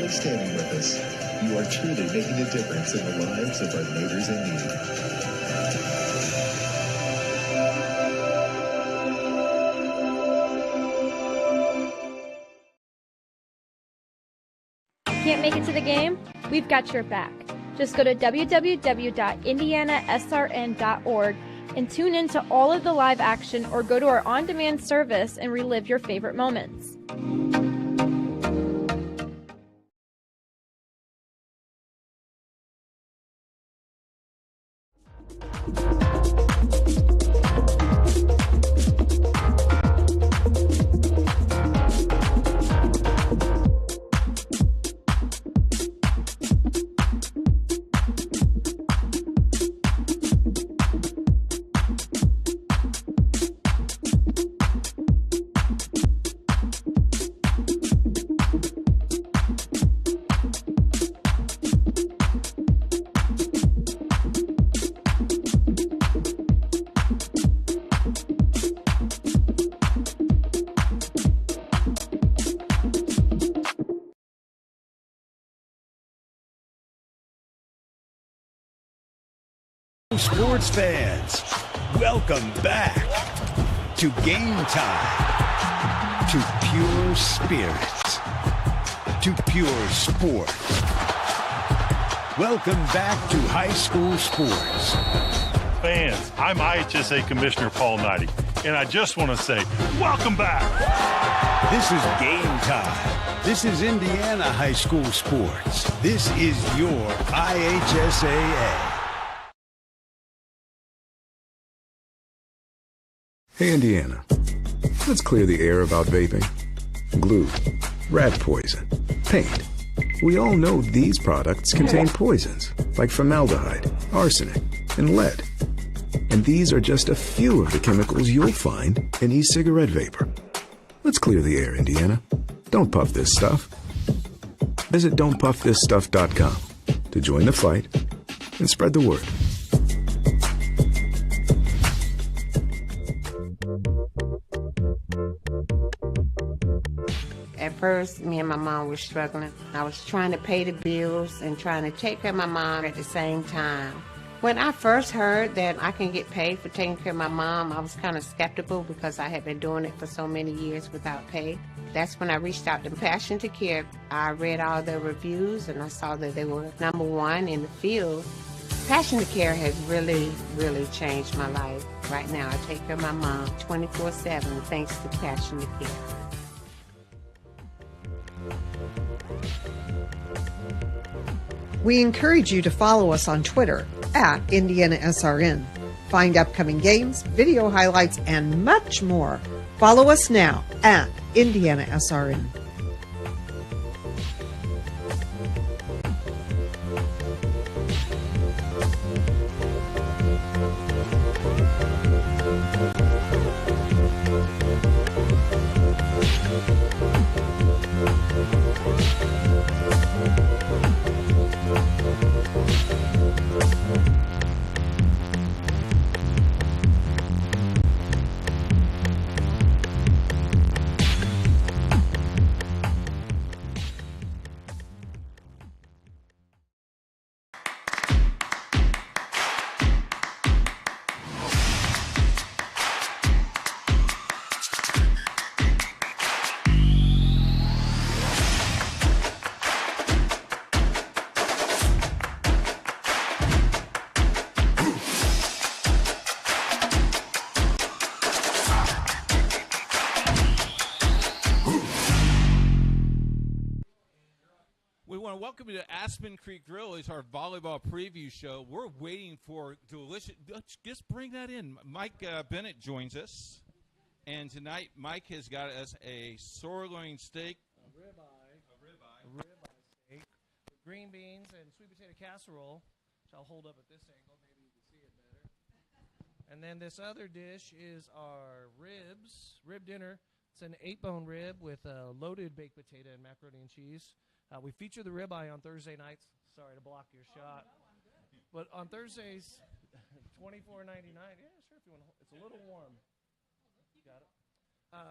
proudly standing with us. You are truly making a difference in the lives of our neighbors in need. Can't make it to the game? We've got your back. Just go to www.IndianaSRN.org and tune in to all of the live action, or go to our on-demand service and relive your favorite moments. Sports fans, welcome back to Game Time, to pure spirits, to pure sport. Welcome back to high school sports. Fans, I'm IHSA Commissioner Paul Knighty, and I just want to say, welcome back. This is Game Time. This is Indiana high school sports. This is your IHSAA. Hey, Indiana, let's clear the air about vaping. Glue, rat poison, paint. We all know these products contain poisons like formaldehyde, arsenic, and lead. And these are just a few of the chemicals you'll find in e-cigarette vapor. Let's clear the air, Indiana. Don't puff this stuff. Visit don'tpuffthisstuff.com to join the fight and spread the word. At first, me and my mom were struggling. I was trying to pay the bills and trying to take care of my mom at the same time. When I first heard that I can get paid for taking care of my mom, I was kind of skeptical because I had been doing it for so many years without pay. That's when I reached out to Passion to Care. I read all the reviews and I saw that they were #1 in the field. Passion to Care has really, really changed my life. Right now, I take care of my mom 24/7 thanks to Passion to Care. We encourage you to follow us on Twitter at IndianaSRN. Find upcoming games, video highlights, and much more. Follow us now at IndianaSRN. Welcome to Aspen Creek Grill. It's our volleyball preview show. We're waiting for delicious. Just bring that in. Mike Bennett joins us, and tonight Mike has got us a sirloin steak, a ribeye steak, with green beans and sweet potato casserole, which I'll hold up at this angle. Maybe you can see it better. And then this other dish is our rib dinner. It's an 8-bone rib with a loaded baked potato and macaroni and cheese. We feature the ribeye on Thursday nights. Sorry to block your shot. But on Thursdays, $24.99. Yeah, sure, if you want to. It's a little warm. Got it.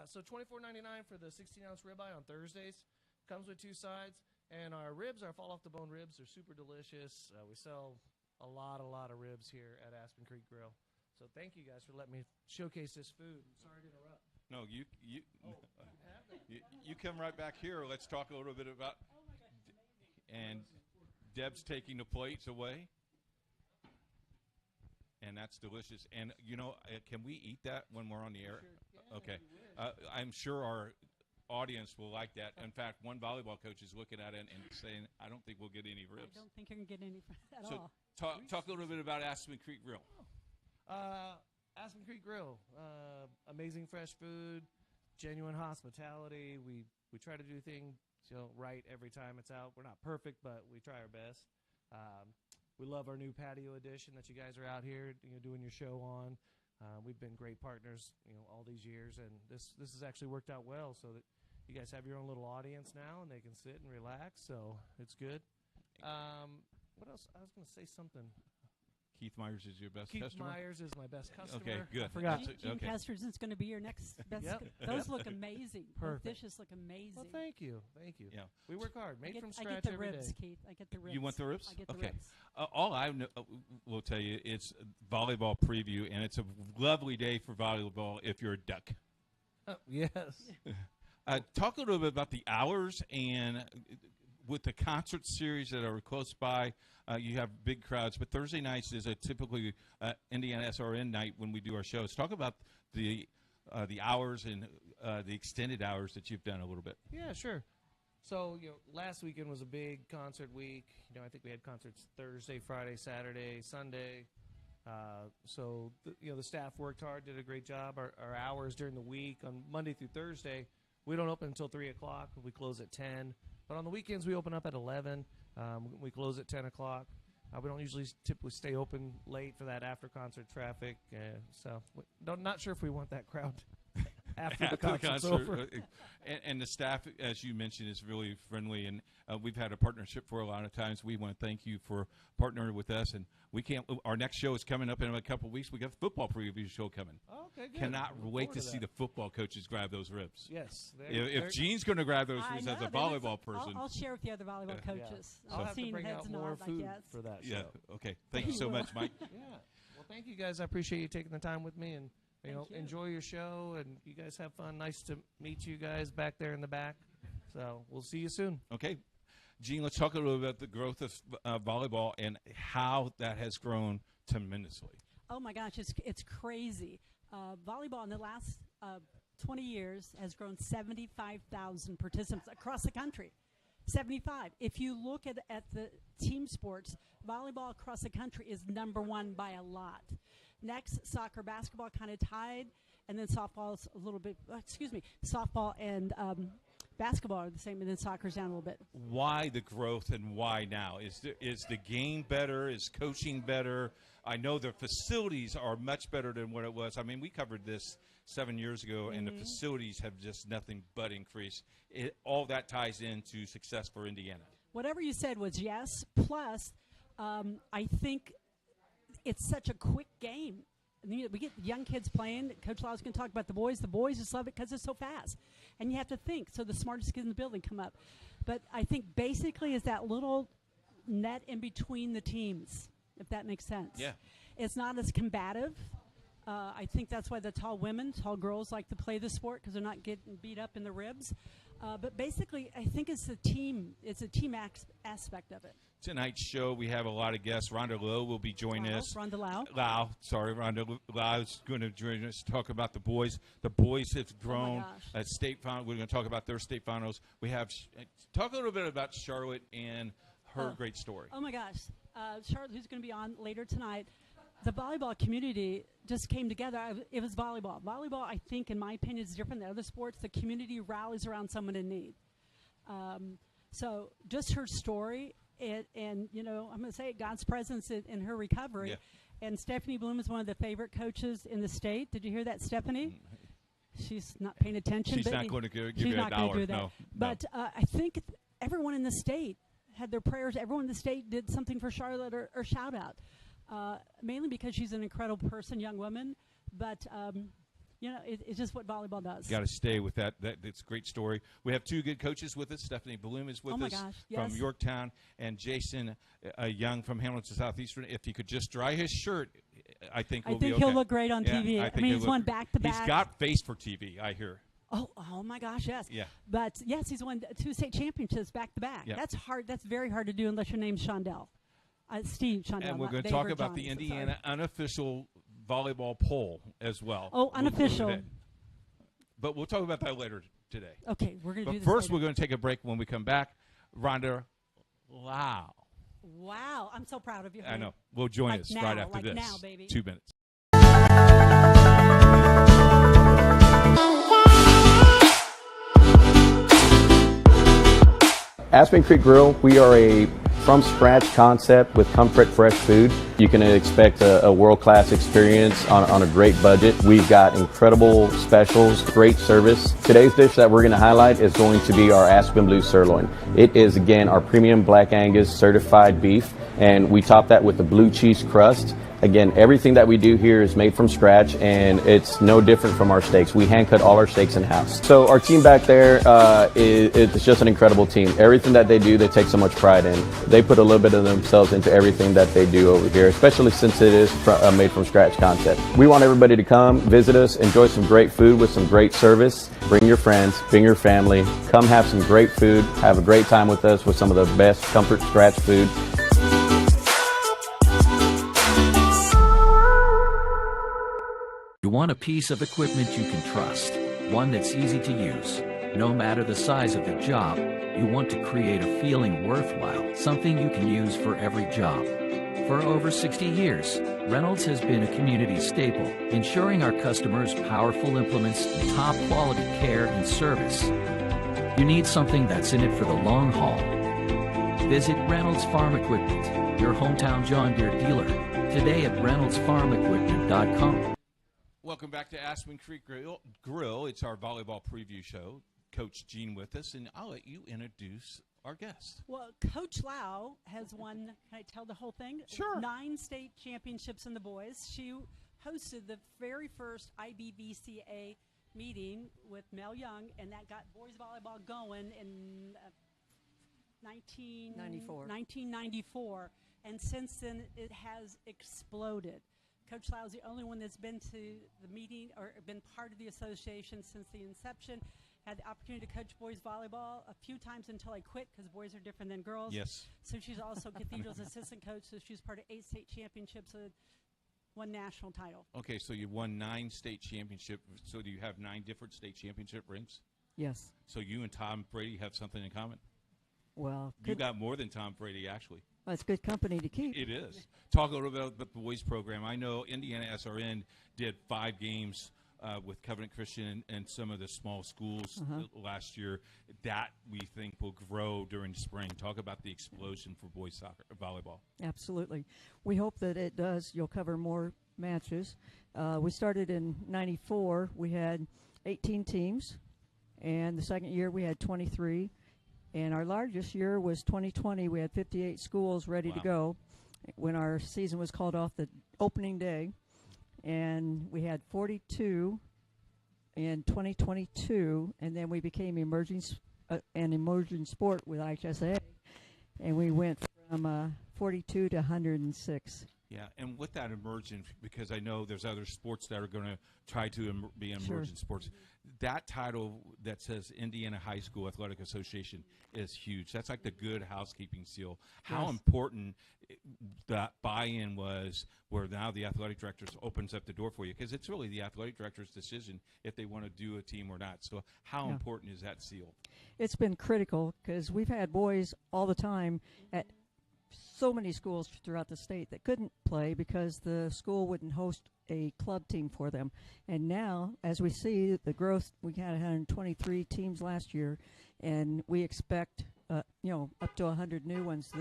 So $24.99 for the 16-ounce ribeye on Thursdays. Comes with 2 sides. And our ribs, our fall-off-the-bone ribs, are super delicious. We sell a lot of ribs here at Aspen Creek Grill. So thank you guys for letting me showcase this food. I'm sorry to interrupt. No, you come right back here. Let's talk a little bit about. Oh my gosh, it's amazing. And Deb's taking the plates away. And that's delicious. And, can we eat that when we're on the air? Sure. Yeah, okay. I'm sure our audience will like that. In fact, one volleyball coach is looking at it and saying, I don't think we'll get any ribs. I don't think you're going to get any at so all. Talk a little bit about Aspen Creek Grill. Aspen Creek Grill, amazing fresh food, genuine hospitality. We try to do things right every time it's out. We're not perfect, but we try our best. We love our new patio edition that you guys are out here doing your show on. We've been great partners all these years, and this has actually worked out well so that you guys have your own little audience now and they can sit and relax, so it's good. What else? I was going to say something. Keith Myers is your best customer? Keith Myers is my best customer. Okay, good. I forgot. Gene Custer's is going to be your next best. Yep. Those look amazing. Perfect. Those dishes look amazing. Well, thank you. Yeah. We work hard. Made from scratch I get the every ribs, day. Keith. I get the ribs. You want the ribs? I get the okay. ribs. All I will tell you, it's volleyball preview, and it's a lovely day for volleyball if you're a duck. Yes. Talk a little bit about the hours and with the concert series that are close by. You have big crowds, but Thursday nights is a typically IndianaSRN night when we do our shows. Talk about the hours and the extended hours that you've done a little bit. Yeah, sure. So, last weekend was a big concert week. I think we had concerts Thursday, Friday, Saturday, Sunday. So, the staff worked hard, did a great job. Our hours during the week on Monday through Thursday, we don't open until 3 o'clock. We close at 10. But on the weekends, we open up at 11. We close at 10 o'clock. We don't usually typically stay open late for that after-concert traffic. So, not sure if we want that crowd after the concert's over. And the staff, as you mentioned, is really friendly. And we've had a partnership for a lot of times. We want to thank you for partnering with us. And our next show is coming up in a couple of weeks. We got the football preview show coming. Okay, good. Cannot wait to see the football coaches grab those ribs. Yes. If Gene's going to grab those ribs as a volleyball person. I'll share with the other volleyball coaches. I'll have to bring out more food for that show. Yeah, okay. Thank you so much, Mike. Yeah. Well, thank you guys. I appreciate you taking the time with me, and enjoy your show, and you guys have fun. Nice to meet you guys back there in the back. So we'll see you soon. Okay. Gene, let's talk a little bit about the growth of volleyball and how that has grown tremendously. Oh, my gosh, it's crazy. Volleyball in the last 20 years has grown 75,000 participants across the country. 75. If you look at the team sports, volleyball across the country is number one by a lot. Next, soccer, basketball kind of tied, and then softball's a little bit, softball and basketball are the same, and then soccer's down a little bit. Why the growth and why now? Is the game better? Is coaching better? I know the facilities are much better than what it was. I mean, we covered this 7 years ago, and the facilities have just nothing but increased. All that ties into success for Indiana. Whatever you said was yes. Plus, I think it's such a quick game. We get young kids playing. Coach Lau's going to talk about the boys. The boys just love it because it's so fast. And you have to think. So the smartest kids in the building come up. But I think basically is that little net in between the teams, if that makes sense. Yeah. It's not as combative. I think that's why the tall girls like to play the sport because they're not getting beat up in the ribs. But basically, I think it's a team. It's a team aspect of it. Tonight's show, we have a lot of guests. Rhonda Lowe will be joining us. Rhonda Lau. Rhonda Lau is going to join us to talk about the boys. The boys have grown at state final. We're going to talk about their state finals. We have talk a little bit about Charlotte and her great story. Oh my gosh, Charlotte, who's going to be on later tonight. The volleyball community just came together. It was volleyball. Volleyball, I think, in my opinion, is different than other sports. The community rallies around someone in need. So just her story, and I'm going to say it, God's presence in her recovery. Yeah. And Stephanie Bloom is one of the favorite coaches in the state. Did you hear that, Stephanie? She's not paying attention. She's not going to give you a dollar. No. But I think everyone in the state had their prayers. Everyone in the state did something for Charlotte or shout out. Mainly because she's an incredible person, young woman. But, it's just what volleyball does. Got to stay with that. That's a great story. We have two good coaches with us. Stephanie Bloom is with us yes. from Yorktown, and Jason Young from Hamilton Southeastern. If he could just dry his shirt, I think we'll be okay. he'll look great on TV. I mean, he's won back-to-back. He's got face for TV, I hear. Oh my gosh, yes. Yeah. But yes, he's won 2 state championships back-to-back. Yeah. That's hard. That's very hard to do unless your name's Shondell. Steve Shondell. And we're going to talk about the Indiana unofficial volleyball poll as well. Oh, unofficial. But we'll talk about that later today. Okay, we're going to do this first, later. we're going to take a break. When we come back, Rhonda Lau. Wow, I'm so proud of you. I know. Will join us right after this. Now, baby. 2 minutes. Aspen Creek Grill, we are a from-scratch concept with comfort fresh food. You can expect a world-class experience on a great budget. We've got incredible specials, great service. Today's dish that we're going to highlight is going to be our Aspen Blue Sirloin. It is, again, our premium Black Angus certified beef, and we top that with a blue cheese crust. Again, everything that we do here is made from scratch, and it's no different from our steaks. We hand cut all our steaks in-house. So our team back there, it's just an incredible team. Everything that they do, they take so much pride in. They put a little bit of themselves into everything that they do over here, especially since it is a made from scratch concept. We want everybody to come, visit us, enjoy some great food with some great service. Bring your friends, bring your family, come have some great food, have a great time with us with some of the best comfort scratch food. You want a piece of equipment you can trust, one that's easy to use. No matter the size of the job, you want to create a feeling worthwhile, something you can use for every job. For over 60 years, Reynolds has been a community staple, ensuring our customers powerful implements, top quality care and service. You need something that's in it for the long haul. Visit Reynolds Farm Equipment, your hometown John Deere dealer, today at reynoldsfarmequipment.com. Welcome back to Aspen Creek Grill. It's our volleyball preview show. Coach Gene with us, and I'll let you introduce our guest. Well, Coach Lau has won, can I tell the whole thing? Sure. 9 state championships in the boys. She hosted the very first IBVCA meeting with Mel Young, and that got boys volleyball going in 1994. And since then, it has exploded. Coach Lau is the only one that's been to the meeting or been part of the association since the inception. Had the opportunity to coach boys volleyball a few times until I quit because boys are different than girls. Yes. So she's also Cathedral's assistant coach, so she's part of 8 state championships, 1 national title. Okay, so you won 9 state championships. So do you have 9 different state championship rings? Yes. So you and Tom Brady have something in common? Well, you got more than Tom Brady, actually. Well, it's good company to keep. It is. Talk a little bit about the boys program. I know IndianaSRN did 5 games with Covenant Christian and some of the small schools last year. That we think will grow during the spring. Talk about the explosion for boys soccer, volleyball. Absolutely. We hope that it does. You'll cover more matches. We started in '94. We had 18 teams, and the second year we had 23. And our largest year was 2020. We had 58 schools ready to go when our season was called off the opening day. And we had 42 in 2022. And then we became an emerging sport with IHSA. And we went from 42 to 106. Yeah, and with that emergent, because I know there's other sports that are going to try to be emergent sports. That title that says Indiana High School Athletic Association is huge. That's like the good housekeeping seal. How important that buy-in was, where now the athletic directors opens up the door for you, because it's really the athletic director's decision if they want to do a team or not. So how important is that seal? It's been critical because we've had boys all the time at so many schools throughout the state that couldn't play because the school wouldn't host a club team for them. And now, as we see the growth, we had 123 teams last year, and we expect up to 100 new ones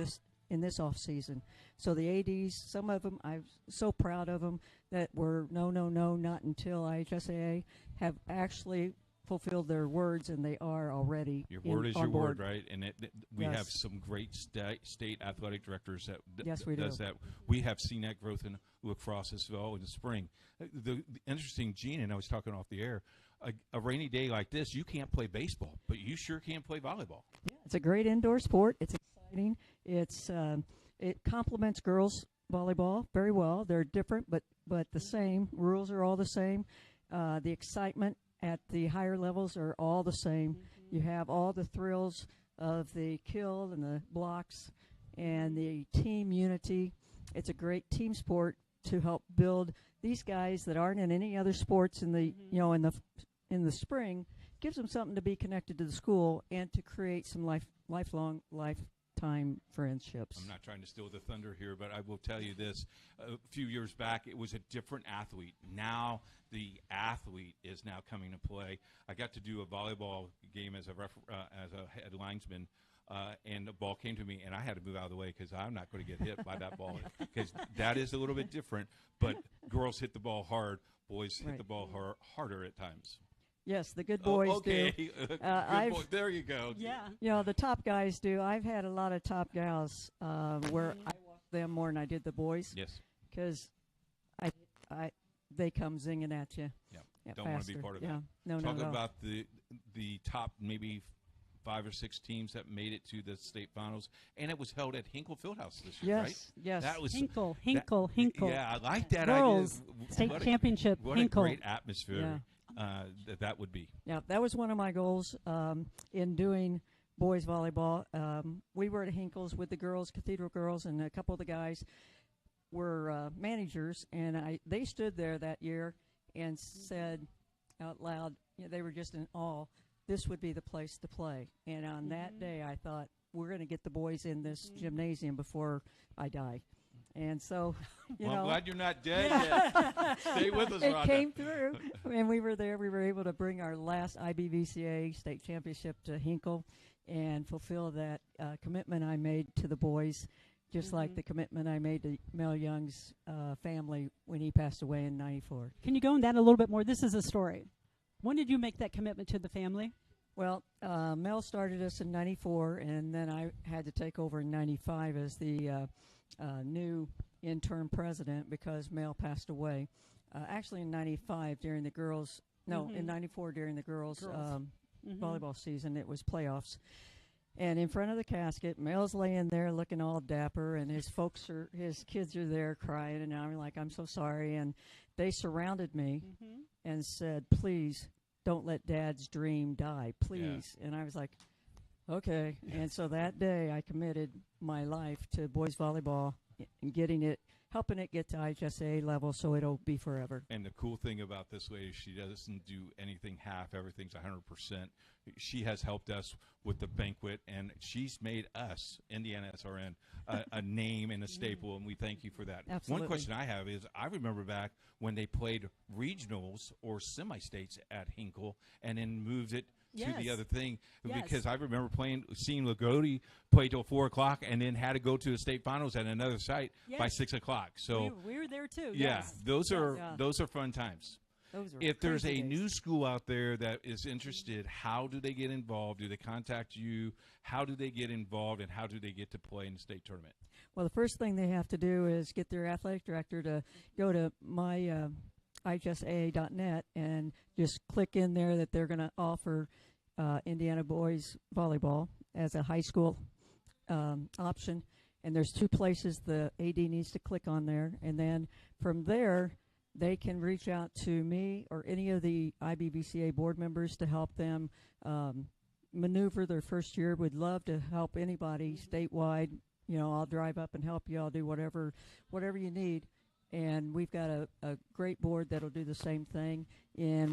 in this off season. So the ADs, some of them, I'm so proud of them that were no, not until IHSAA have actually fulfill their words, and they are already. Your word is on your board. word, right? And we Yes. have some great state athletic directors that Yes, we does do. that. We have seen that growth in lacrosse as well in the spring. The interesting, Gene, and I was talking off the air, a rainy day like this, you can't play baseball, but you sure can play volleyball. Yeah, it's a great indoor sport. It's exciting. It complements girls volleyball very well. They're different, but the same. Rules are all the same. The excitement at the higher levels are all the same. You have all the thrills of the kill and the blocks and the team unity. It's a great team sport to help build these guys that aren't in any other sports in the in the spring. Gives them something to be connected to the school and to create some lifetime friendships. I'm not trying to steal the thunder here, but I will tell you this. A few years back, it was a different athlete. Now the athlete is now coming to play. I got to do a volleyball game as a head linesman, and the ball came to me, and I had to move out of the way because I'm not going to get hit by that ball, because that is a little bit different. But girls hit the ball hard. Boys hit the ball harder at times. Yes, the good boys do. Good boy. There you go. Yeah. The top guys do. I've had a lot of top gals where I watched them more than I did the boys. Yes. Because they come zinging at you. Yeah. Don't want to be part of that. No, Talk no. about the top maybe 5 or 6 teams that made it to the state finals, and it was held at Hinkle Fieldhouse this year, right? Yes. That was Hinkle. Yeah, I like that Girls idea. state championship. What Hinkle. a great atmosphere that would be. Yeah, that was one of my goals in doing boys volleyball. We were at Hinkle's with the girls, Cathedral girls, and a couple of the guys were managers, and they stood there that year and said out loud, they were just in awe, this would be the place to play. And on that day, I thought, we're going to get the boys in this gymnasium before I die. And so, I'm glad you're not dead yet. Stay with us, Rhonda. It came through, and we were there. We were able to bring our last IBVCA state championship to Hinkle and fulfill that commitment I made to the boys, just like the commitment I made to Mel Young's family when he passed away in '94. Can you go in that a little bit more? This is a story. When did you make that commitment to the family? Well, Mel started us in '94, and then I had to take over in '95 as the new interim president because Mel passed away. Actually, in '95 during the girls, in '94 during the girls. Volleyball season, it was playoffs. And in front of the casket, Mel's laying there looking all dapper, and his kids are there crying, and I'm like, I'm so sorry. And they surrounded me and said, please don't let Dad's dream die, please. Yeah. And I was like, okay. And so that day I committed my life to boys volleyball and helping it get to IHSA level so it'll be forever. And the cool thing about this lady, she doesn't do anything half. Everything's 100%. She has helped us with the banquet, and she's made us, IndianaSRN, a name and a staple, and we thank you for that. Absolutely. One question I have is, I remember back when they played regionals or semi-states at Hinkle and then moved it to the other thing, because I remember seeing Lagodi play till 4 o'clock and then had to go to the state finals at another site by 6 o'clock. So we were there too. Yeah, those are fun times. If there's a new school out there that is interested, how do they get involved? Do they contact you? How do they get involved, and how do they get to play in the state tournament? Well, the first thing they have to do is get their athletic director to go to my IHSAA.net and just click in there that they're going to offer Indiana boys volleyball as a high school option. And there's 2 places the AD needs to click on there. And then from there, they can reach out to me or any of the IBVCA board members to help them maneuver their first year. Would love to help anybody statewide. I'll drive up and help you. I'll do whatever you need. And we've got a great board that'll do the same thing. And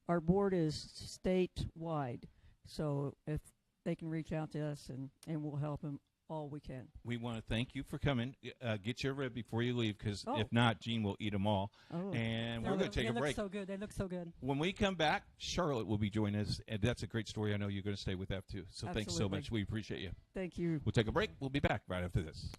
our board is statewide. So if they can reach out to us, and we'll help them all we can. We want to thank you for coming. Get your rib before you leave, because if not, Gene will eat them all. And we're going to take a break. They look so good. They look so good. When we come back, Charlotte will be joining us, and that's a great story. I know you're going to stay with that, too. So thanks so much. We appreciate you. Thank you. We'll take a break. We'll be back right after this.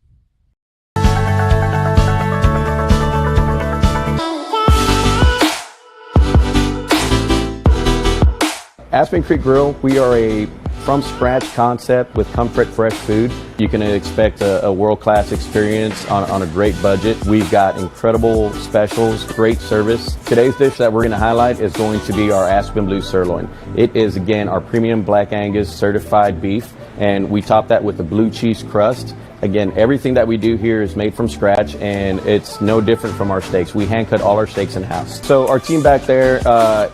Aspen Creek Grill, we are a from-scratch concept with comfort fresh food. You can expect a world-class experience on a great budget. We've got incredible specials, great service. Today's dish that we're going to highlight is going to be our Aspen Blue Sirloin. It is, again, our premium Black Angus certified beef, and we top that with a blue cheese crust. Again, everything that we do here is made from scratch, and it's no different from our steaks. We hand cut all our steaks in-house. So our team back there,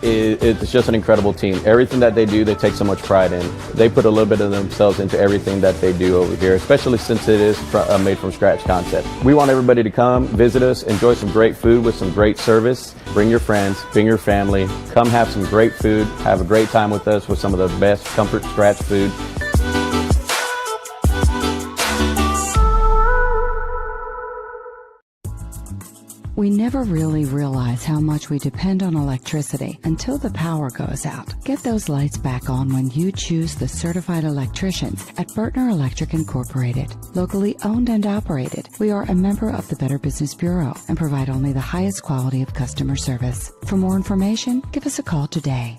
it's just an incredible team. Everything that they do, they take so much pride in. They put a little bit of themselves into everything that they do over here, especially since it is a made from scratch concept. We want everybody to come, visit us, enjoy some great food with some great service. Bring your friends, bring your family, come have some great food, have a great time with us with some of the best comfort scratch food. We never really realize how much we depend on electricity until the power goes out. Get those lights back on when you choose the certified electricians at Bertner Electric Incorporated. Locally owned and operated, we are a member of the Better Business Bureau and provide only the highest quality of customer service. For more information, give us a call today.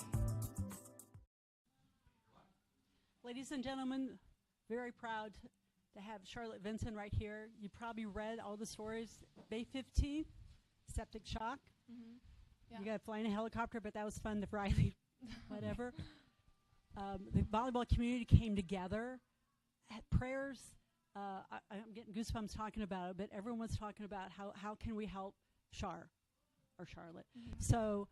Ladies and gentlemen, very proud to have Charlotte Vincent right here. You probably read all the stories. May 15th. Septic shock. Yeah. You got to fly in a helicopter, but that was fun to Riley. Whatever. The volleyball community came together, had prayers. I'm getting goosebumps talking about it, but everyone was talking about how can we help Charlotte. So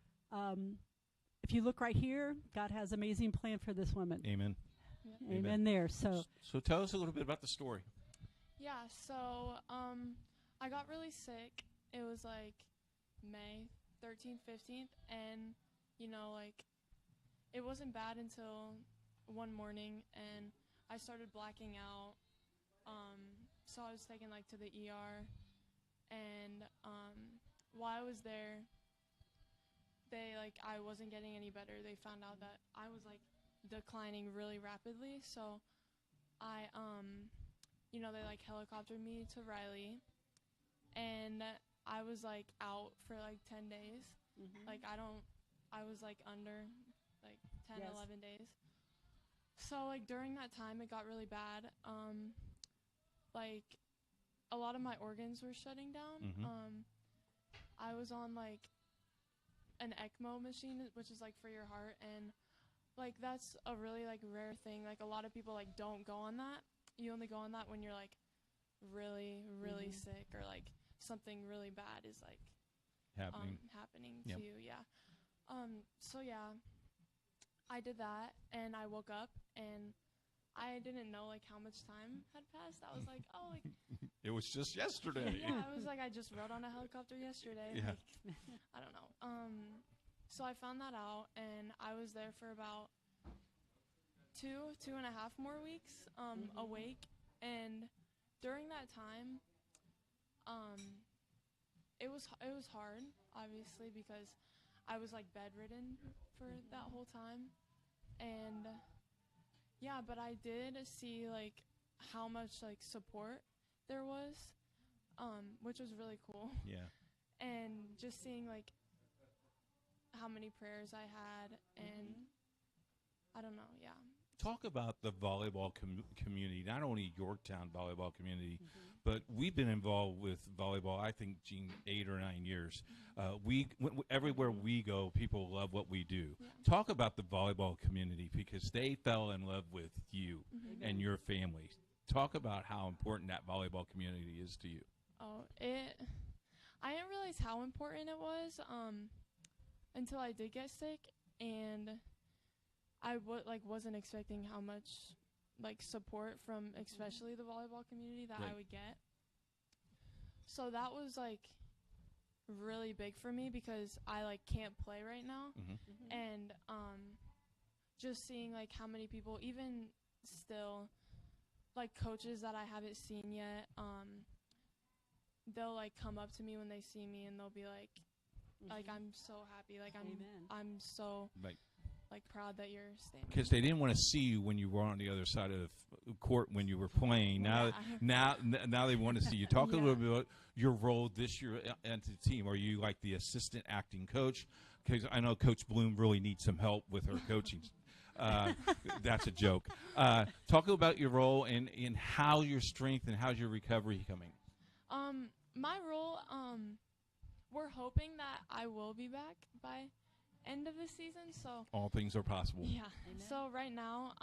if you look right here, God has an amazing plan for this woman. Amen. Yeah. Amen there. So tell us a little bit about the story. Yeah, so I got really sick. It was like May 13th, 15th, and, you know, like, it wasn't bad until one morning, and I started blacking out, so I was taken, like, to the ER, and while I was there, I wasn't getting any better. They found out that I was, like, declining really rapidly, so I, you know, they, like, helicoptered me to Riley, and I was, like, out for, like, 10 days. Like, I was, like, under, like, 10, 11 days. So, like, during that time, it got really bad. Like, a lot of my organs were shutting down. I was on, like, an ECMO machine, which is, like, for your heart. And, like, that's a really, like, rare thing. Like, a lot of people, like, don't go on that. You only go on that when you're, like, really, really sick, or, like, something really bad is like happening to you. So yeah, I did that, and I woke up, and I didn't know like how much time had passed. I was like, oh, like it was just yesterday. Yeah, I was like, I just rode on a helicopter yesterday. Yeah. Like, I don't know. So I found that out, and I was there for about 2.5 more weeks awake, and during that time, it was hard, obviously, because I was like bedridden for that whole time, and yeah, but I did see like how much like support there was, which was really cool. Yeah. And just seeing like how many prayers I had, and I don't know, yeah. Talk about the volleyball community, not only Yorktown volleyball community, but we've been involved with volleyball, I think, Gene, 8 or 9 years. Everywhere we go, people love what we do. Yeah. Talk about the volleyball community, because they fell in love with you and your family. Talk about how important that volleyball community is to you. Oh, I didn't realize how important it was until I did get sick, and I wasn't expecting how much like support from especially the volleyball community that I would get. So that was like really big for me, because I like can't play right now, and just seeing like how many people, even still, like coaches that I haven't seen yet, they'll like come up to me when they see me, and they'll be like, like I'm so happy, like I'm so like proud that you're standing. Because they didn't want to see you when you were on the other side of the court when you were playing. Now they want to see you. Talk a little bit about your role this year into the team. Are you like the assistant acting coach? Because I know Coach Bloom really needs some help with her coaching. That's a joke. Talk about your role and how your strength and how's your recovery coming. My role, we're hoping that I will be back by end of the season. So all things are possible. Yeah. Amen. So right now,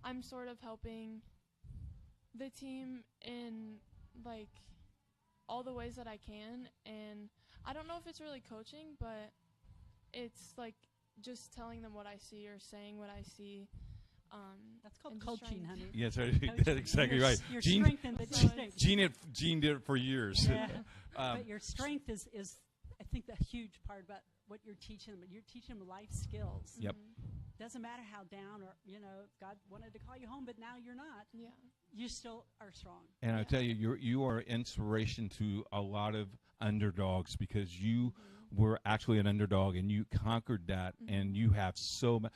I'm sort of helping the team in like all the ways that I can, and I don't know if it's really coaching, but it's like just telling them what I see or saying what I see. That's called coaching, honey. Yes, that's exactly right. Your Gene, strength and the Gene did it for years. Yeah. But your strength is, I think, the huge part about what you're teaching them. You're teaching them life skills. Yep. Doesn't matter how down or, God wanted to call you home, but now you're not. Yeah. You still are strong. And I tell you, you are inspiration to a lot of underdogs because you were actually an underdog and you conquered that, and you have so much.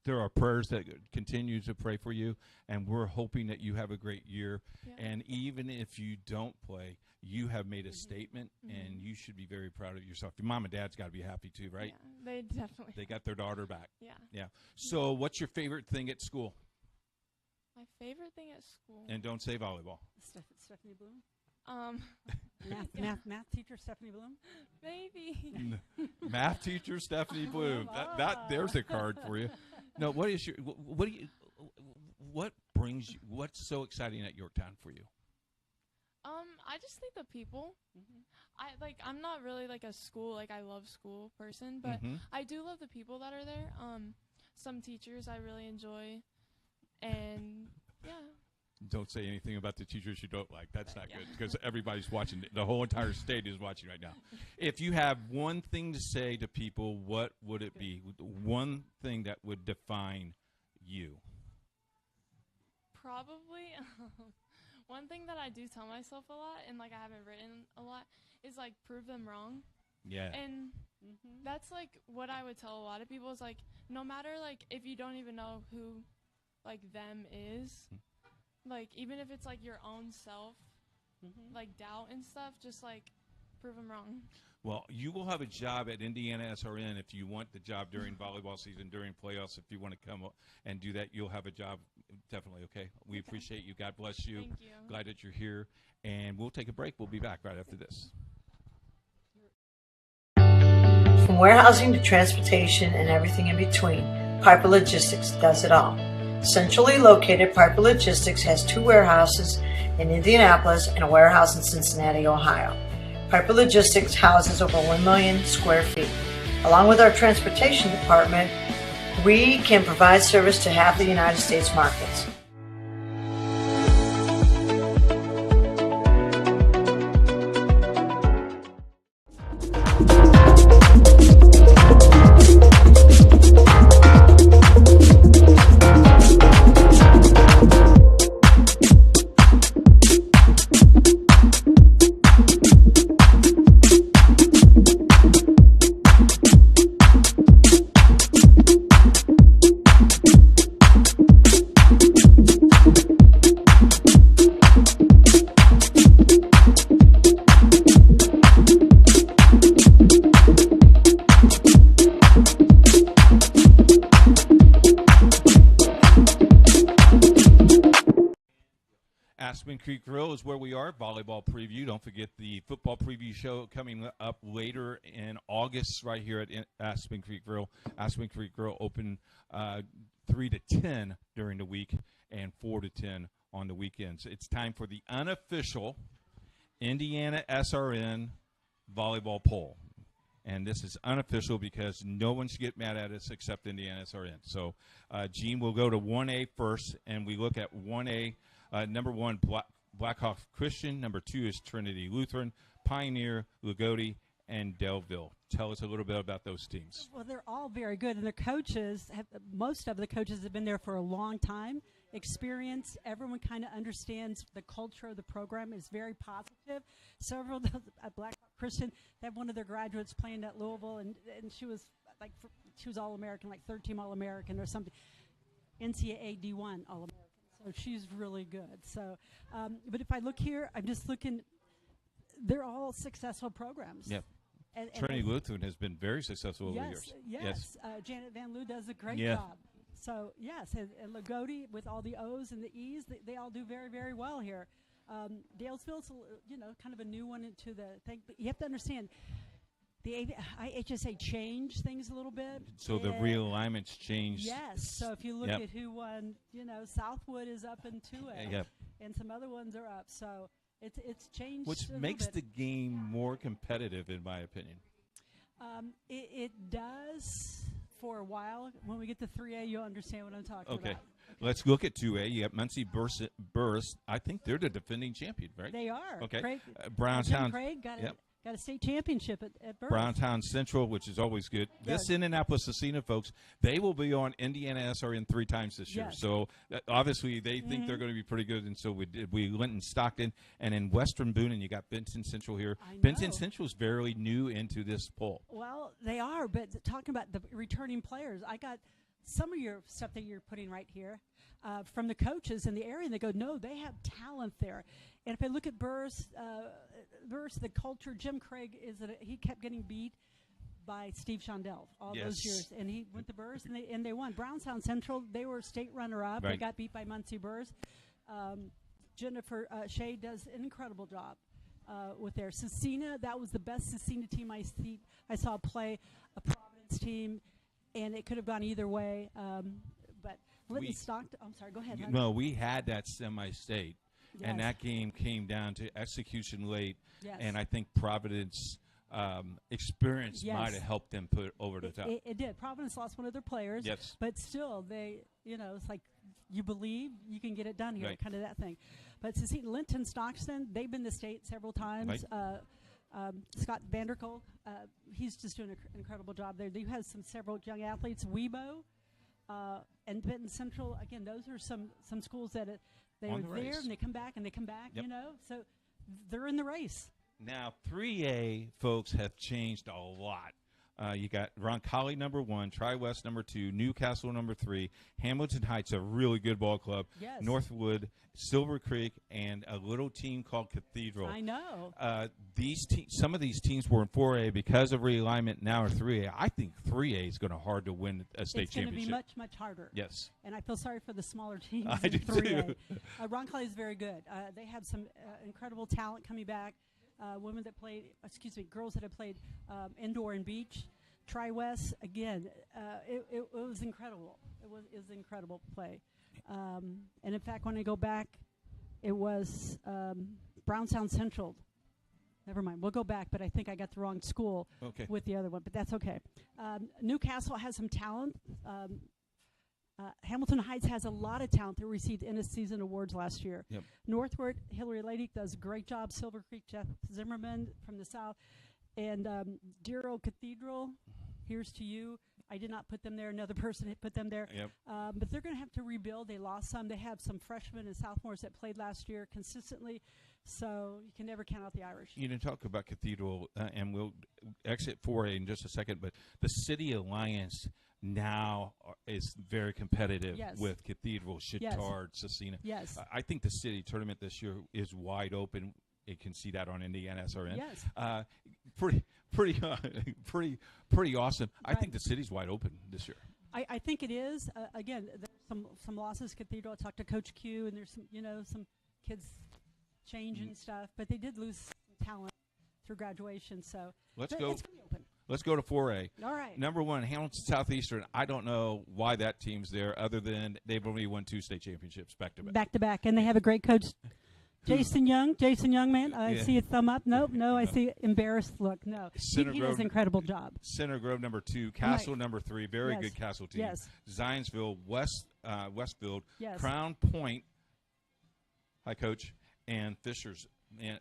There are prayers that continue to pray for you, and we're hoping that you have a great year. Yeah. And even if you don't play, you have made a statement, and you should be very proud of yourself. Your mom and dad's got to be happy too, right? Yeah, they definitely. They got their daughter back. Yeah. Yeah. So what's your favorite thing at school? My favorite thing at school. And don't say volleyball. Stephanie Bloom? Math teacher Stephanie Bloom? Maybe. Math teacher Stephanie Bloom. That there's a card for you. No, what brings you, what's so exciting at Yorktown for you? I just think the people. I'm not really like a school, like I love school person, but I do love the people that are there. Some teachers I really enjoy, and yeah. Don't say anything about the teachers you don't like. That's not good because everybody's watching. The whole entire state is watching right now. If you have one thing to say to people, what would it be? One thing that would define you? Probably one thing that I do tell myself a lot, and like I haven't written a lot, is like prove them wrong. Yeah. And that's like what I would tell a lot of people is like no matter like if you don't even know who like them is. Like, even if it's, like, your own self, like, doubt and stuff, just, like, prove them wrong. Well, you will have a job at IndianaSRN if you want the job during volleyball season, during playoffs. If you want to come and do that, you'll have a job, definitely, okay? We appreciate you. God bless you. Thank you. Glad that you're here. And we'll take a break. We'll be back right after this. From warehousing to transportation and everything in between, Piper Logistics does it all. Centrally located, Piper Logistics has 2 warehouses in Indianapolis and a warehouse in Cincinnati, Ohio. Piper Logistics houses over 1 million square feet. Along with our transportation department, we can provide service to half the United States markets. Aspen Creek Grill is where we are. Volleyball preview. Don't forget the football preview show coming up later in August right here at Aspen Creek Grill. Aspen Creek Grill open 3 to 10 during the week and 4 to 10 on the weekends. It's time for the unofficial IndianaSRN volleyball poll. And this is unofficial because no one should get mad at us except IndianaSRN. So, Gene, will go to 1A first, and we look at 1A. Number 1, Blackhawk Christian. Number 2 is Trinity Lutheran, Pioneer, Lagodi, and Delville. Tell us a little bit about those teams. Well, they're all very good, and the coaches, most of the coaches have been there for a long time. Experience, everyone kind of understands the culture of the program is very positive. Several of the Blackhawk Christian, they have one of their graduates playing at Louisville, and she was All-American, like third team All-American or something. NCAA D1 All-American. So she's really good. So, but if I look here, I'm just looking. They're all successful programs. Yep. And Trinity Lutheran has been very successful over the years. Yes. Janet Van Loo does a great yeah. job. So, yes, and Lagodi with all the O's and the E's, they all do very, very well here. Dalesville's, kind of a new one into the thing. But you have to understand, the IHSA changed things a little bit. So the realignment's changed. Yes. So if you look at who won, Southwood is up in 2A. And some other ones are up. So it's changed. Which makes the game more competitive, in my opinion. It does for a while. When we get to 3A, you'll understand what I'm talking about. Let's look at 2A. You have Muncie Burst. I think they're the defending champion, right? They are. Okay. Craig, Browntown. Jim Craig got a state championship at Burst. Browntown Central, which is always good. Yeah. This Indianapolis-Scecina folks, they will be on IndianaSRN 3 times this year. Yes. So obviously they think they're going to be pretty good. And so we went in Stockton, and in Western Boone, and you got Benton Central here. Benton Central is very new into this poll. Well, they are, but talking about the returning players, I got some of your stuff that you're putting right here from the coaches in the area, and they go, no, they have talent there. And if I look at Burst, the culture, Jim Craig, he kept getting beat by Steve Shondell all those years. And he went to Burst, and they won. Brownstown Central, they were state runner-up. Right. They got beat by Muncie Burst. Jennifer Shea does an incredible job with their Scecina. That was the best Scecina team I saw play, a Providence team, and it could have gone either way. But Linton Stockton, I'm sorry, go ahead. No, we had that semi-state. Yes. And that game came down to execution late, Yes. and I think Providence experience might have helped them put over the top. It did. Providence lost one of their players, yes, but still, it's like you believe you can get it done here, right. kind of that thing. But to see Linton Stockton, they've been to state several times. Right. Scott Vanderkolk, he's just doing an incredible job there. You have several young athletes, Weibo, and Benton Central. Again, those are some schools that they were there and they come back and they come back. Yep. So they're in the race. Now, 3A folks have changed a lot. You got Roncalli number 1, Tri-West number 2, Newcastle number 3, Hamilton Heights, a really good ball club, yes. Northwood, Silver Creek, and a little team called Cathedral. I know. Some of these teams were in 4A because of realignment. Now are 3A. I think 3A is going to hard to win a state it's championship. It's going to be much, much harder. Yes. And I feel sorry for the smaller teams I in do 3A. too. Roncalli is very good. They have some incredible talent coming back. Girls that have played indoor and beach. Tri-West, again, it was incredible. It was incredible play. And in fact, when I go back, it was Brownstown Central. Never mind. We'll go back, but I think I got the wrong school with the other one, but that's okay. Newcastle has some talent. Hamilton Heights has a lot of talent. They received end-of-season awards last year. Yep. Northward, Hillary Lady does a great job. Silver Creek, Jeff Zimmerman from the south. And dear old Cathedral, here's to you. I did not put them there. Another person had put them there. Yep. But they're going to have to rebuild. They lost some. They have some freshmen and sophomores that played last year consistently. So you can never count out the Irish. You didn't talk about Cathedral, and we'll exit 4A in just a second, but the City Alliance now is very competitive with Cathedral, Chittard, Scecina. Yes. I think the city tournament this year is wide open. You can see that on IndianaSRN. Yes. Pretty awesome. I think the city's wide open this year. I think it is. Again, there's some losses. Cathedral. I talked to Coach Q, and there's some kids changing stuff, but they did lose some talent through graduation. So let's go. It's gonna be open. Let's go to 4A. All right. Number 1, Hamilton Southeastern. I don't know why that team's there, other than they've only won 2 state championships back to back. Back to back, and they have a great coach. Jason Young, man. I see a thumb up. Nope, no, I see embarrassed look. No, he does an incredible job. Center Grove number 2, Castle number 3, very good Castle team. Yes. Zionsville, Westfield, Crown Point, hi coach, and Fishers. And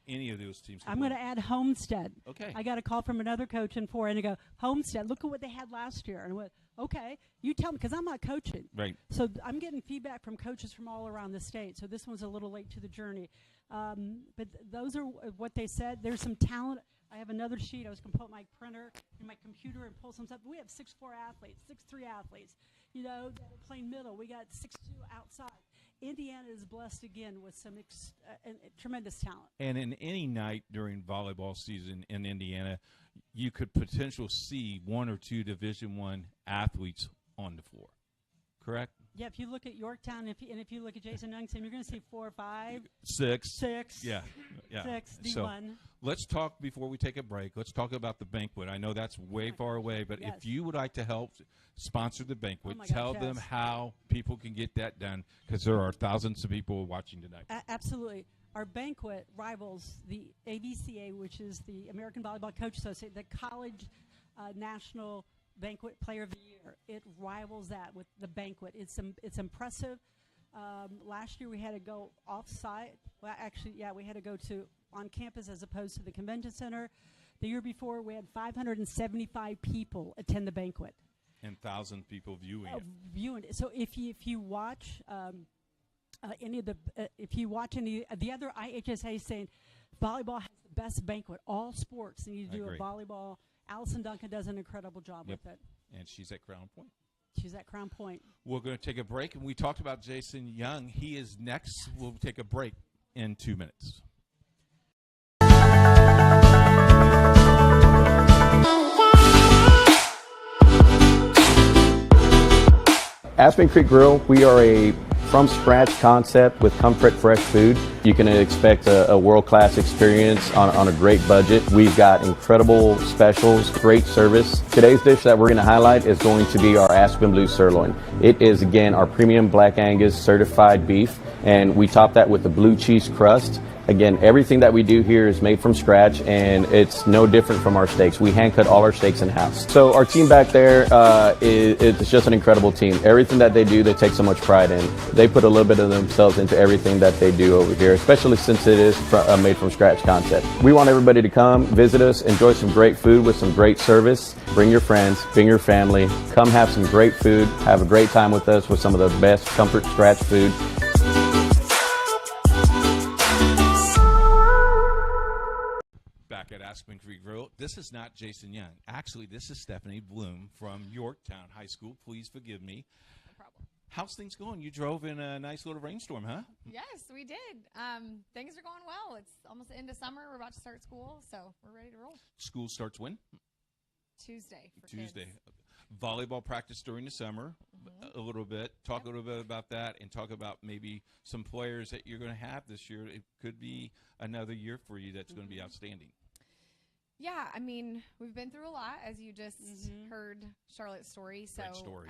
any of those teams. I'm going to add Homestead. Okay. I got a call from another coach in 4A, and I go, Homestead, look at what they had last year. And I went, okay, you tell me, because I'm not coaching. Right. So I'm getting feedback from coaches from all around the state. So this one's a little late to the journey. But those are what they said. There's some talent. I have another sheet. I was going to put my printer in my computer and pull some stuff. We have 6'4" athletes, 6'3" athletes, that are playing middle. We got 6'2" outside. Indiana is blessed again with some tremendous talent. And in any night during volleyball season in Indiana, you could potentially see 1 or 2 Division I athletes on the floor. correct? Yeah, if you look at Yorktown, if you look at Jason Young's team, you're going to see 4 or 5. 6. Yeah. 6, D1. So let's talk before we take a break. Let's talk about the banquet. I know that's way far away, but if you would like to help sponsor the banquet, tell them how people can get that done, because there are thousands of people watching tonight. Absolutely. Our banquet rivals the AVCA, which is the American Volleyball Coach Association, the college national banquet player of the year. It rivals that with the banquet. It's impressive. Last year we had to go off-site. Well, actually, we had to go to on campus as opposed to the convention center. The year before we had 575 people attend the banquet. And 1,000 people viewing it. So if you watch any of the other IHSA saying volleyball has the best banquet, all sports need to do a volleyball. Allison Duncan does an incredible job with it. And she's at Crown Point. She's at Crown Point. We're going to take a break, and we talked about Jason Young. He is next. We'll take a break in 2 minutes. Aspen Creek Grill, we are a from-scratch concept with comfort fresh food. You can expect a world-class experience on a great budget. We've got incredible specials, great service. Today's dish that we're going to highlight is going to be our Aspen Blue Sirloin. It is, again, our premium Black Angus certified beef, and we top that with the blue cheese crust. Again, everything that we do here is made from scratch, and it's no different from our steaks. We hand cut all our steaks in-house. So our team back there, it's just an incredible team. Everything that they do, they take so much pride in. They put a little bit of themselves into everything that they do over here, especially since it is a made from scratch concept. We want everybody to come, visit us, enjoy some great food with some great service. Bring your friends, bring your family, come have some great food, have a great time with us with some of the best comfort scratch food. At Aspen Creek Grill. This is not Jason Young. Actually, this is Stephanie Bloom from Yorktown High School. Please forgive me. No problem. How's things going? You drove in a nice little rainstorm, huh? Yes, we did. Things are going well. It's almost the end of summer. We're about to start school, so we're ready to roll. School starts when? Tuesday. Tuesday. Volleyball practice during the summer, a little bit. Talk a little bit about that, and talk about maybe some players that you're going to have this year. It could be another year for you that's going to be outstanding. Yeah, I mean, we've been through a lot, as you just heard Charlotte's story. So great story.